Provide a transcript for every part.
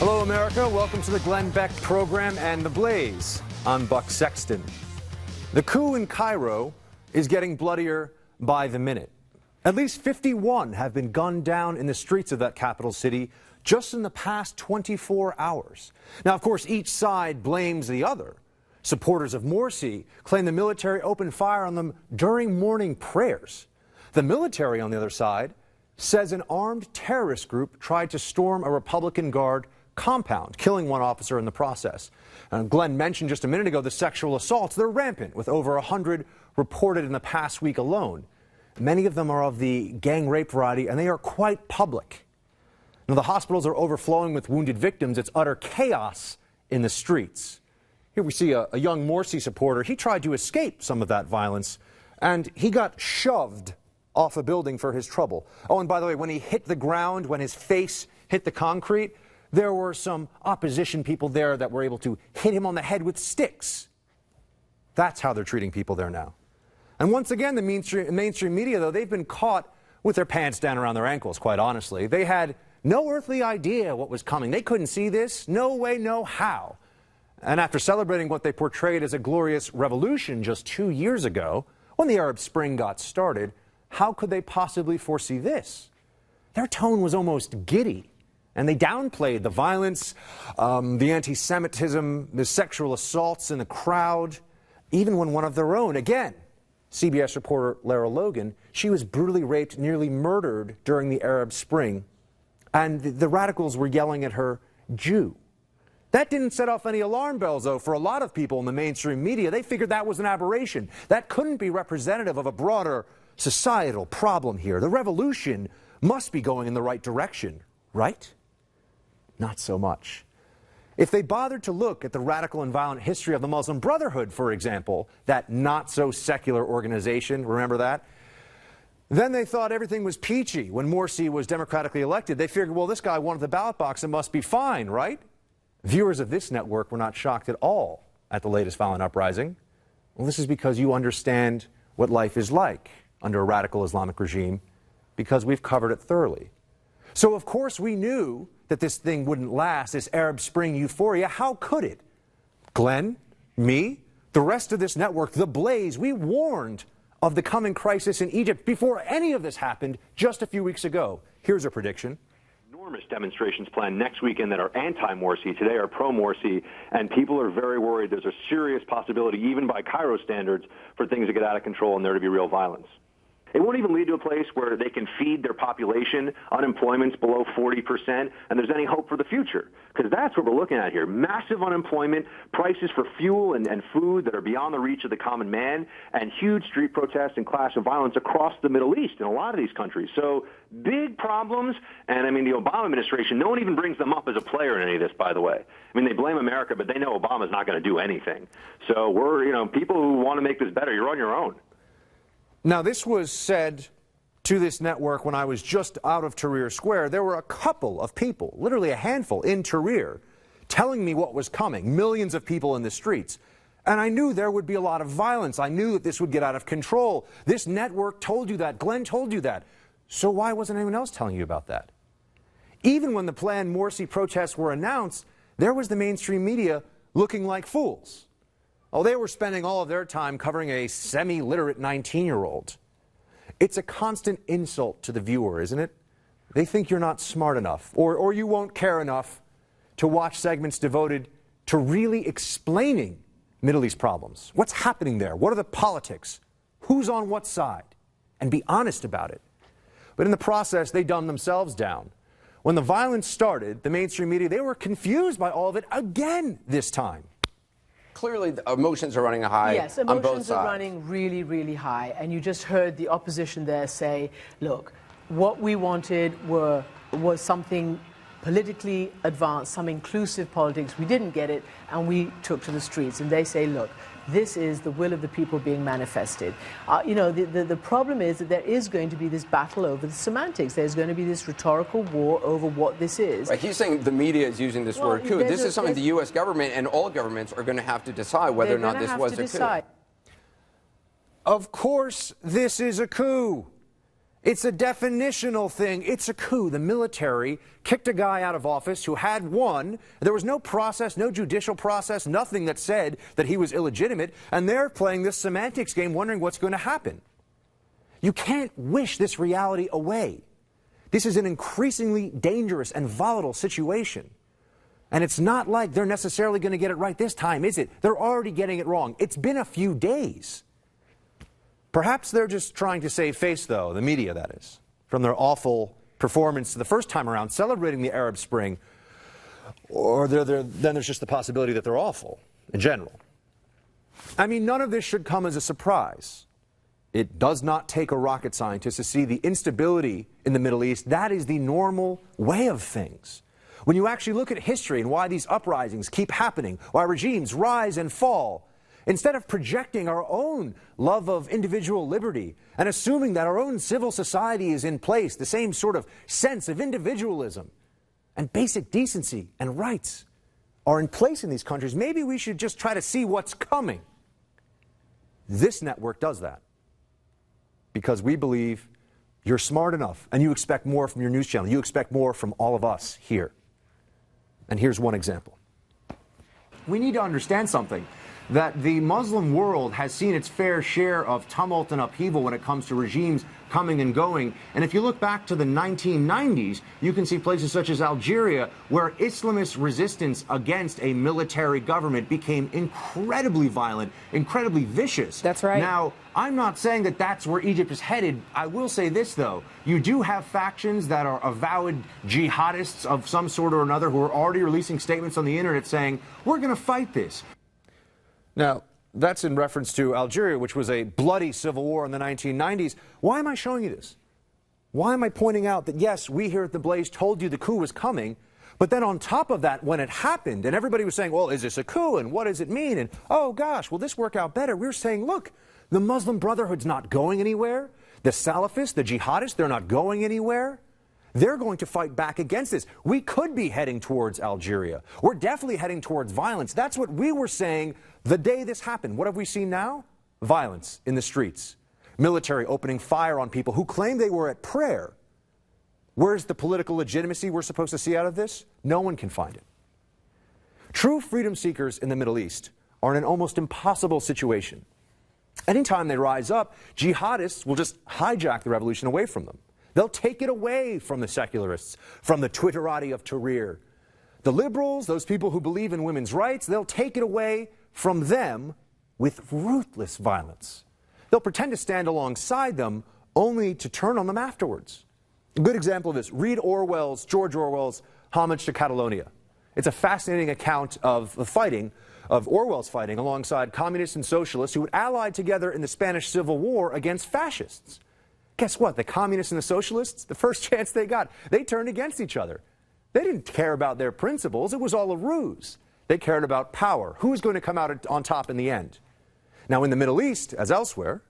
Hello, America. Welcome to the Glenn Beck program and The Blaze. I'm Buck Sexton. The coup in Cairo is getting bloodier by the minute. At least 51 have been gunned down in the streets of that capital city just in the past 24 hours. Now, of course, each side blames the other. Supporters of Morsi claim the military opened fire on them during morning prayers. The military, on the other side, says an armed terrorist group tried to storm a Republican Guard compound, killing one officer in the process. Glenn mentioned just a minute ago the sexual assaults. They're rampant, with over 100 reported in the past week alone. Many of them are of the gang rape variety, and they are quite public. Now, the hospitals are overflowing with wounded victims. It's utter chaos in the streets. Here we see a young Morsi supporter. He tried to escape some of that violence, and he got shoved off a building for his trouble. Oh, and by the way, when he hit the ground, when his face hit the concrete, there were some opposition people there that were able to hit him on the head with sticks. That's how they're treating people there now. And once again, the mainstream media, though, they've been caught with their pants down around their ankles, quite honestly. They had no earthly idea what was coming. They couldn't see this. No way, no how. And after celebrating what they portrayed as a glorious revolution just 2 years ago, when the Arab Spring got started, how could they possibly foresee this? Their tone was almost giddy. And they downplayed the violence, the anti-Semitism, the sexual assaults in the crowd, even when one of their own, again, CBS reporter Lara Logan, she was brutally raped, nearly murdered during the Arab Spring. And the radicals were yelling at her, Jew. That didn't set off any alarm bells, though, for a lot of people in the mainstream media. They figured that was an aberration. That couldn't be representative of a broader societal problem here. The revolution must be going in the right direction, right? Not so much. If they bothered to look at the radical and violent history of the Muslim Brotherhood, for example, that not-so-secular organization, remember that? Then they thought everything was peachy when Morsi was democratically elected. They figured, well, this guy won at the ballot box, it must be fine, right? Viewers of this network were not shocked at all at the latest violent uprising. Well, this is because you understand what life is like under a radical Islamic regime, because we've covered it thoroughly. So, of course, we knew that this thing wouldn't last, this Arab Spring euphoria. How could it? Glenn, me, the rest of this network, The Blaze, we warned of the coming crisis in Egypt before any of this happened just a few weeks ago. Here's a prediction. Enormous demonstrations planned next weekend that are anti-Morsi. Today are pro-Morsi, and people are very worried. There's a serious possibility, even by Cairo standards, for things to get out of control and there to be real violence. It won't even lead to a place where they can feed their population, unemployment's below 40%, and there's any hope for the future. Because that's what we're looking at here. Massive unemployment, prices for fuel and food that are beyond the reach of the common man, and huge street protests and clash of violence across the Middle East in a lot of these countries. So big problems, and I mean, the Obama administration, no one even brings them up as a player in any of this, by the way. I mean, they blame America, but they know Obama's not going to do anything. So we're, people who want to make this better, you're on your own. Now, this was said to this network when I was just out of Tahrir Square. There were a couple of people, literally a handful, in Tahrir, telling me what was coming, millions of people in the streets. And I knew there would be a lot of violence. I knew that this would get out of control. This network told you that. Glenn told you that. So why wasn't anyone else telling you about that? Even when the planned Morsi protests were announced, there was the mainstream media looking like fools. Oh, they were spending all of their time covering a semi-literate 19-year-old. It's a constant insult to the viewer, isn't it? They think you're not smart enough, or you won't care enough to watch segments devoted to really explaining Middle East problems. What's happening there? What are the politics? Who's on what side? And be honest about it. But in the process, they dumbed themselves down. When the violence started, the mainstream media, they were confused by all of it again this time. Clearly, emotions are running high yes, on both sides. emotions are running really, really high. And you just heard the opposition there say, look, what we wanted was something politically advanced, some inclusive politics. We didn't get it, and we took to the streets. And they say, look, this is the will of the people being manifested. The problem is that there is going to be this battle over the semantics. There's going to be this rhetorical war over what this is. Right, he's saying the media is using this word coup. This is something the U.S. government and all governments are going to have to decide whether or not this was a coup. Of course, this is a coup. It's a definitional thing. It's a coup. The military kicked a guy out of office who had won. There was no process, no judicial process, nothing that said that he was illegitimate. And they're playing this semantics game, wondering what's going to happen. You can't wish this reality away. This is an increasingly dangerous and volatile situation. And it's not like they're necessarily going to get it right this time, is it? They're already getting it wrong. It's been a few days. Perhaps they're just trying to save face, though, the media, that is, from their awful performance the first time around, celebrating the Arab Spring. Or then there's just the possibility that they're awful in general. I mean, none of this should come as a surprise. It does not take a rocket scientist to see the instability in the Middle East. That is the normal way of things. When you actually look at history and why these uprisings keep happening, why regimes rise and fall, instead of projecting our own love of individual liberty and assuming that our own civil society is in place, the same sort of sense of individualism and basic decency and rights are in place in these countries, maybe we should just try to see what's coming. This network does that because we believe you're smart enough and you expect more from your news channel. You expect more from all of us here. And here's one example. We need to understand something, that the Muslim world has seen its fair share of tumult and upheaval when it comes to regimes coming and going. And if you look back to the 1990s, you can see places such as Algeria where Islamist resistance against a military government became incredibly violent, incredibly vicious. That's right. Now, I'm not saying that that's where Egypt is headed. I will say this, though. You do have factions that are avowed jihadists of some sort or another who are already releasing statements on the internet saying, we're going to fight this. Now, that's in reference to Algeria, which was a bloody civil war in the 1990s. Why am I showing you this? Why am I pointing out that, yes, we here at The Blaze told you the coup was coming, but then on top of that, when it happened, and everybody was saying, well, is this a coup, and what does it mean? And, oh, gosh, will this work out better? We were saying, look, the Muslim Brotherhood's not going anywhere. The Salafists, the jihadists, they're not going anywhere. They're going to fight back against this. We could be heading towards Algeria. We're definitely heading towards violence. That's what we were saying the day this happened. What have we seen now? Violence in the streets. Military opening fire on people who claim they were at prayer. Where's the political legitimacy we're supposed to see out of this? No one can find it. True freedom seekers in the Middle East are in an almost impossible situation. Anytime they rise up, jihadists will just hijack the revolution away from them. They'll take it away from the secularists, from the Twitterati of Tahrir. The liberals, those people who believe in women's rights, they'll take it away from them with ruthless violence. They'll pretend to stand alongside them only to turn on them afterwards. A good example of this, read George Orwell's Homage to Catalonia. It's a fascinating account of the fighting, of Orwell's fighting alongside communists and socialists who had allied together in the Spanish Civil War against fascists. Guess what? The communists and the socialists, the first chance they got, they turned against each other. They didn't care about their principles. It was all a ruse. They cared about power. Who's going to come out on top in the end? Now, in the Middle East, as elsewhere,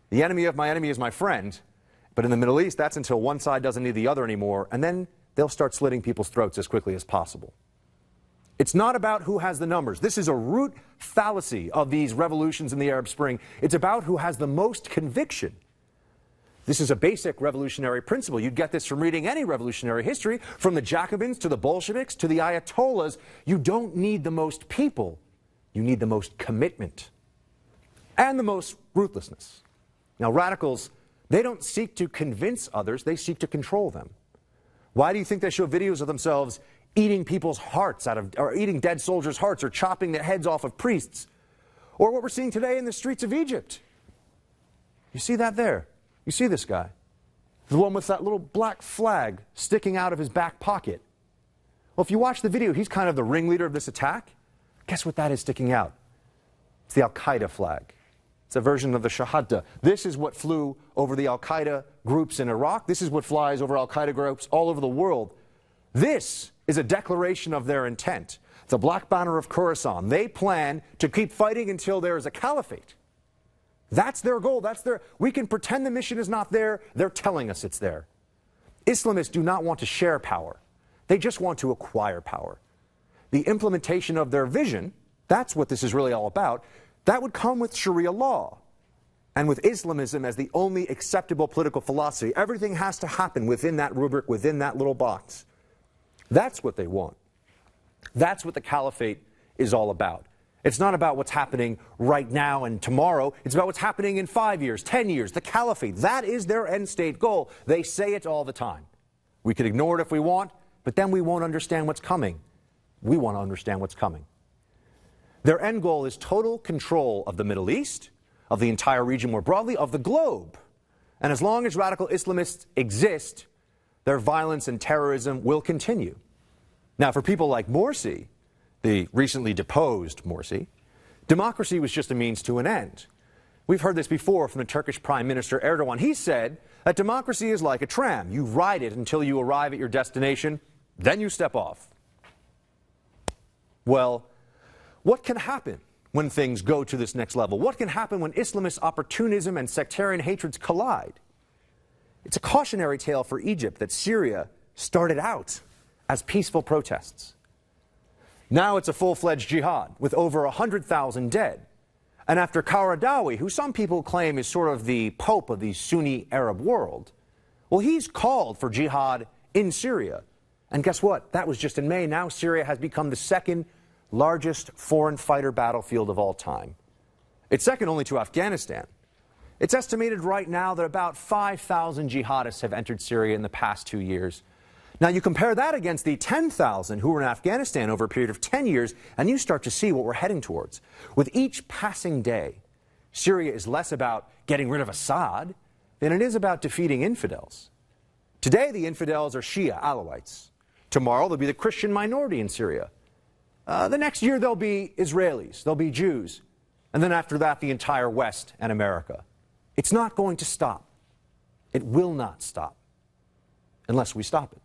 the enemy of my enemy is my friend. But in the Middle East, that's until one side doesn't need the other anymore, and then they'll start slitting people's throats as quickly as possible. It's not about who has the numbers. This is a root fallacy of these revolutions in the Arab Spring. It's about who has the most conviction. This is a basic revolutionary principle. You'd get this from reading any revolutionary history, from the Jacobins to the Bolsheviks to the Ayatollahs. You don't need the most people. You need the most commitment and the most ruthlessness. Now, radicals, they don't seek to convince others. They seek to control them. Why do you think they show videos of themselves eating people's hearts or eating dead soldiers' hearts, or chopping the heads off of priests? Or what we're seeing today in the streets of Egypt. You see that there? You see this guy? The one with that little black flag sticking out of his back pocket. Well, if you watch the video, he's kind of the ringleader of this attack. Guess what that is sticking out? It's the Al-Qaeda flag. It's a version of the Shahada. This is what flew over the Al-Qaeda groups in Iraq. This is what flies over Al-Qaeda groups all over the world. This is a declaration of their intent. It's a black banner of Khorasan. They plan to keep fighting until there is a caliphate. That's their goal. We can pretend the mission is not there. They're telling us it's there. Islamists do not want to share power. They just want to acquire power. The implementation of their vision, that's what this is really all about, that would come with Sharia law. and with Islamism as the only acceptable political philosophy. Everything has to happen within that rubric, within that little box. That's what they want. That's what the caliphate is all about. It's not about what's happening right now and tomorrow. It's about what's happening in 5 years, 10 years. The caliphate, that is their end state goal. They say it all the time. We could ignore it if we want, but then we won't understand what's coming. We want to understand what's coming. Their end goal is total control of the Middle East, of the entire region more broadly, of the globe. And as long as radical Islamists exist, their violence and terrorism will continue. Now, for people like Morsi, the recently deposed Morsi, democracy was just a means to an end. We've heard this before from the Turkish Prime Minister Erdogan. He said that democracy is like a tram. You ride it until you arrive at your destination, then you step off. Well, what can happen when things go to this next level? What can happen when Islamist opportunism and sectarian hatreds collide? It's a cautionary tale for Egypt that Syria started out as peaceful protests. Now it's a full-fledged jihad with over 100,000 dead. And after Qaradawi, who some people claim is sort of the Pope of the Sunni Arab world, well, he's called for jihad in Syria. And guess what? That was just in May. Now Syria has become the second largest foreign fighter battlefield of all time. It's second only to Afghanistan. It's estimated right now that about 5,000 jihadists have entered Syria in the past 2 years. Now you compare that against the 10,000 who were in Afghanistan over a period of 10 years, and you start to see what we're heading towards. With each passing day, Syria is less about getting rid of Assad than it is about defeating infidels. Today, the infidels are Shia Alawites. Tomorrow, they'll be the Christian minority in Syria. The next year, they'll be Israelis, they'll be Jews, and then after that, the entire West and America. It's not going to stop. It will not stop unless we stop it.